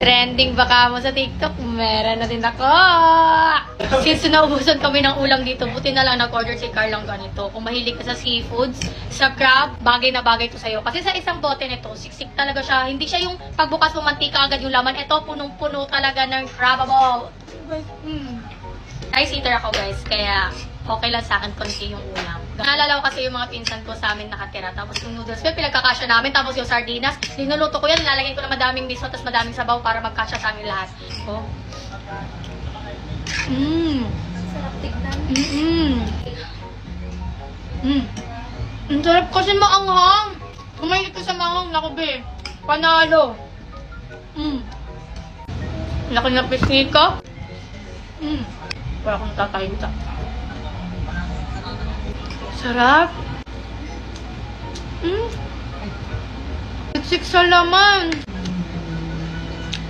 Trending baka mo sa TikTok, meron na din ako. Since naubusan kami ng ulam dito, buti na lang nag-order si Carl ng ganito. Kung mahilig ka sa seafoods, sa crab, bagay na bagay to sa'yo. Kasi sa isang bote nito, siksik talaga siya. Hindi siya yung pagbukas mo mantika agad yung laman. Ito, punong-puno talaga ng crabable. Ice eater ako guys, kaya okay lang sa akin konti yung ulam. Naalala ko kasi yung mga pinsan ko sa amin nakatira. Tapos yung noodles, pinagkakasya namin. Tapos yung sardinas, linuluto ko yan. Nilalagyan ko na madaming miso, tapos madaming sabaw para magkasya sa amin lahat. Oh. Sarap tignan. Ang sarap kasi maanghang. Kumain ka sa maanghang, naku be. Panalo. Laki na pisnika. Wala akong tatahimta. Sarap. Siksik sa laman.